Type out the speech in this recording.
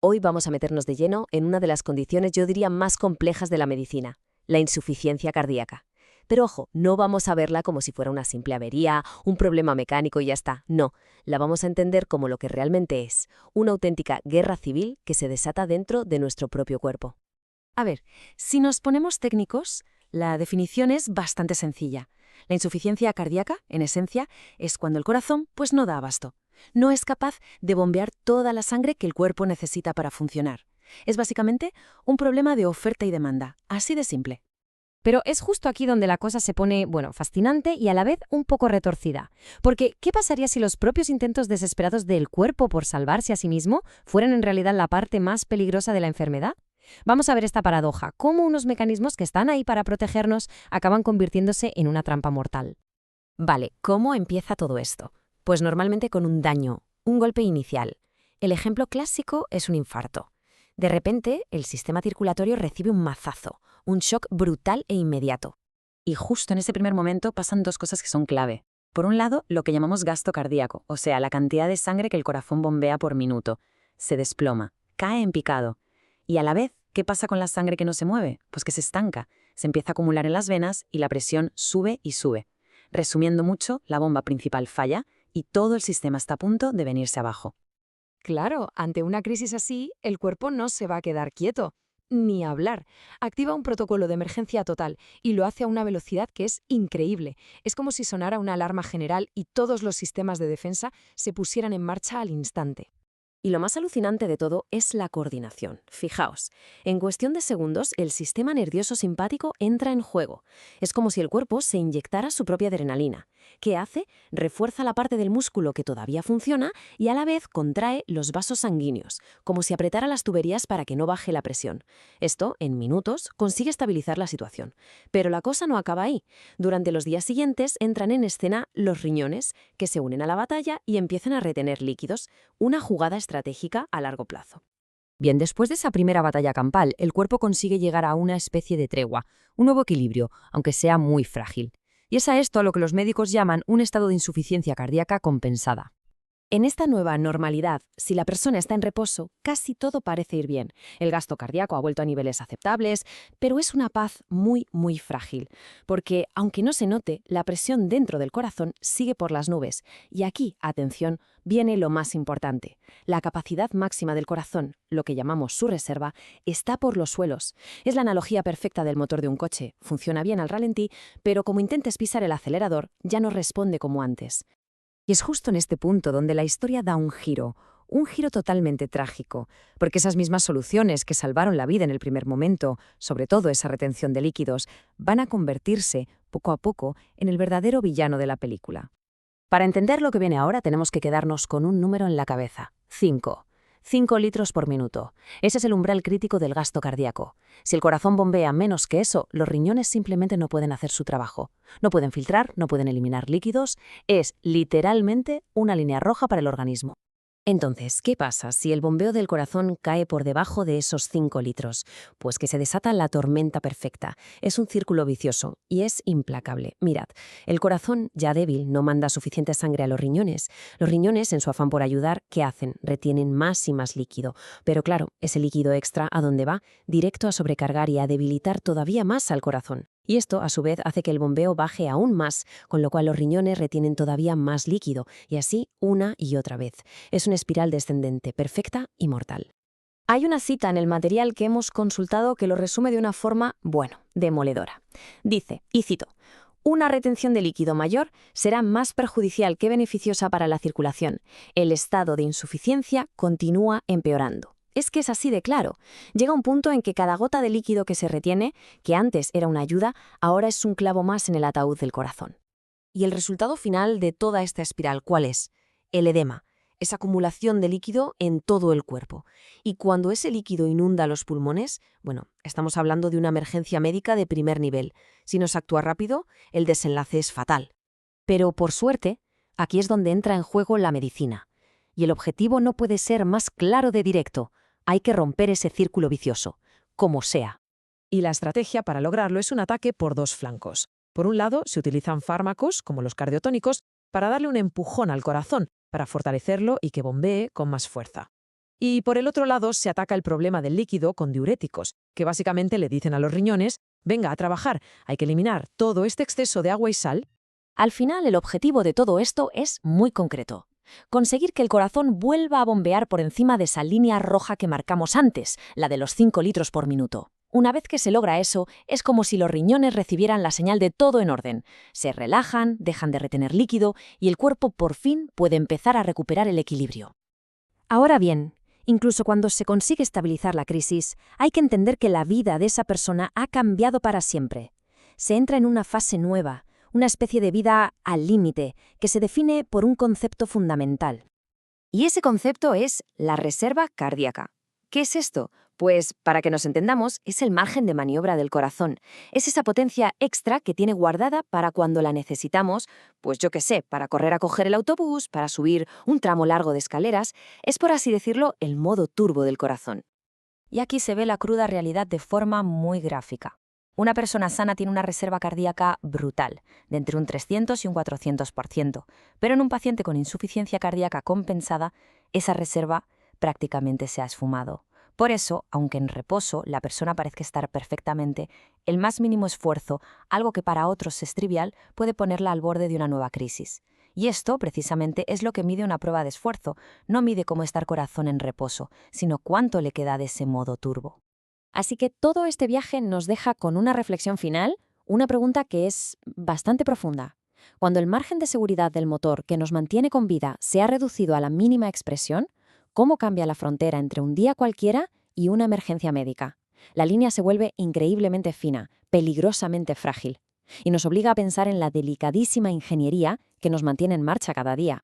Hoy vamos a meternos de lleno en una de las condiciones, yo diría, más complejas de la medicina, la insuficiencia cardíaca. Pero ojo, no vamos a verla como si fuera una simple avería, un problema mecánico y ya está. No, la vamos a entender como lo que realmente es, una auténtica guerra civil que se desata dentro de nuestro propio cuerpo. A ver, si nos ponemos técnicos, la definición es bastante sencilla. La insuficiencia cardíaca, en esencia, es cuando el corazón no da abasto. No es capaz de bombear toda la sangre que el cuerpo necesita para funcionar. Es básicamente un problema de oferta y demanda, así de simple. Pero es justo aquí donde la cosa se pone, fascinante y a la vez un poco retorcida. Porque, ¿qué pasaría si los propios intentos desesperados del cuerpo por salvarse a sí mismo fueran en realidad la parte más peligrosa de la enfermedad? Vamos a ver esta paradoja, cómo unos mecanismos que están ahí para protegernos acaban convirtiéndose en una trampa mortal. Vale, ¿cómo empieza todo esto? Pues normalmente con un daño, un golpe inicial. El ejemplo clásico es un infarto. De repente, el sistema circulatorio recibe un mazazo, un shock brutal e inmediato. Y justo en ese primer momento pasan dos cosas que son clave. Por un lado, lo que llamamos gasto cardíaco, o sea, la cantidad de sangre que el corazón bombea por minuto. Se desploma, cae en picado. Y a la vez, ¿qué pasa con la sangre que no se mueve? Pues que se estanca, se empieza a acumular en las venas y la presión sube y sube. Resumiendo mucho, la bomba principal falla y todo el sistema está a punto de venirse abajo. Claro, ante una crisis así, el cuerpo no se va a quedar quieto, ni hablar. Activa un protocolo de emergencia total y lo hace a una velocidad que es increíble. Es como si sonara una alarma general y todos los sistemas de defensa se pusieran en marcha al instante. Y lo más alucinante de todo es la coordinación. Fijaos, en cuestión de segundos el sistema nervioso simpático entra en juego. Es como si el cuerpo se inyectara su propia adrenalina. ¿Qué hace? Refuerza la parte del músculo que todavía funciona y a la vez contrae los vasos sanguíneos, como si apretara las tuberías para que no baje la presión. Esto, en minutos, consigue estabilizar la situación. Pero la cosa no acaba ahí. Durante los días siguientes entran en escena los riñones, que se unen a la batalla y empiezan a retener líquidos, una jugada estratégica a largo plazo. Bien, después de esa primera batalla campal, el cuerpo consigue llegar a una especie de tregua, un nuevo equilibrio, aunque sea muy frágil. Y es a esto a lo que los médicos llaman un estado de insuficiencia cardíaca compensada. En esta nueva normalidad, si la persona está en reposo, casi todo parece ir bien. El gasto cardíaco ha vuelto a niveles aceptables, pero es una paz muy, muy frágil, porque, aunque no se note, la presión dentro del corazón sigue por las nubes. Y aquí, atención, viene lo más importante. La capacidad máxima del corazón, lo que llamamos su reserva, está por los suelos. Es la analogía perfecta del motor de un coche. Funciona bien al ralentí, pero como intentes pisar el acelerador, ya no responde como antes. Y es justo en este punto donde la historia da un giro totalmente trágico, porque esas mismas soluciones que salvaron la vida en el primer momento, sobre todo esa retención de líquidos, van a convertirse, poco a poco, en el verdadero villano de la película. Para entender lo que viene ahora tenemos que quedarnos con un número en la cabeza: 5. 5 litros por minuto. Ese es el umbral crítico del gasto cardíaco. Si el corazón bombea menos que eso, los riñones simplemente no pueden hacer su trabajo. No pueden filtrar, no pueden eliminar líquidos. Es literalmente una línea roja para el organismo. Entonces, ¿qué pasa si el bombeo del corazón cae por debajo de esos 5 litros? Pues que se desata la tormenta perfecta. Es un círculo vicioso y es implacable. Mirad, el corazón, ya débil, no manda suficiente sangre a los riñones. Los riñones, en su afán por ayudar, ¿qué hacen? Retienen más y más líquido. Pero claro, ese líquido extra, ¿a dónde va? Directo a sobrecargar y a debilitar todavía más al corazón. Y esto, a su vez, hace que el bombeo baje aún más, con lo cual los riñones retienen todavía más líquido, y así una y otra vez. Es una espiral descendente, perfecta y mortal. Hay una cita en el material que hemos consultado que lo resume de una forma, demoledora. Dice, y cito: una retención de líquido mayor será más perjudicial que beneficiosa para la circulación. El estado de insuficiencia continúa empeorando. Es que es así de claro. Llega un punto en que cada gota de líquido que se retiene, que antes era una ayuda, ahora es un clavo más en el ataúd del corazón. ¿Y el resultado final de toda esta espiral cuál es? El edema, esa acumulación de líquido en todo el cuerpo. Y cuando ese líquido inunda los pulmones, estamos hablando de una emergencia médica de primer nivel. Si no se actúa rápido, el desenlace es fatal. Pero, por suerte, aquí es donde entra en juego la medicina. Y el objetivo no puede ser más claro de directo. Hay que romper ese círculo vicioso, como sea. Y la estrategia para lograrlo es un ataque por dos flancos. Por un lado, se utilizan fármacos, como los cardiotónicos, para darle un empujón al corazón, para fortalecerlo y que bombee con más fuerza. Y por el otro lado se ataca el problema del líquido con diuréticos, que básicamente le dicen a los riñones, venga a trabajar, hay que eliminar todo este exceso de agua y sal. Al final, el objetivo de todo esto es muy concreto. Conseguir que el corazón vuelva a bombear por encima de esa línea roja que marcamos antes, la de los 5 litros por minuto. Una vez que se logra eso, es como si los riñones recibieran la señal de todo en orden. Se relajan, dejan de retener líquido y el cuerpo por fin puede empezar a recuperar el equilibrio. Ahora bien, incluso cuando se consigue estabilizar la crisis, hay que entender que la vida de esa persona ha cambiado para siempre. Se entra en una fase nueva, una especie de vida al límite, que se define por un concepto fundamental. Y ese concepto es la reserva cardíaca. ¿Qué es esto? Pues, para que nos entendamos, es el margen de maniobra del corazón. Es esa potencia extra que tiene guardada para cuando la necesitamos, pues yo qué sé, para correr a coger el autobús, para subir un tramo largo de escaleras. Es, por así decirlo, el modo turbo del corazón. Y aquí se ve la cruda realidad de forma muy gráfica. Una persona sana tiene una reserva cardíaca brutal, de entre un 300 y un 400%, pero en un paciente con insuficiencia cardíaca compensada, esa reserva prácticamente se ha esfumado. Por eso, aunque en reposo la persona parezca estar perfectamente, el más mínimo esfuerzo, algo que para otros es trivial, puede ponerla al borde de una nueva crisis. Y esto, precisamente, es lo que mide una prueba de esfuerzo. No mide cómo está el corazón en reposo, sino cuánto le queda de ese modo turbo. Así que todo este viaje nos deja con una reflexión final, una pregunta que es bastante profunda. Cuando el margen de seguridad del motor que nos mantiene con vida se ha reducido a la mínima expresión, ¿cómo cambia la frontera entre un día cualquiera y una emergencia médica? La línea se vuelve increíblemente fina, peligrosamente frágil, y nos obliga a pensar en la delicadísima ingeniería que nos mantiene en marcha cada día.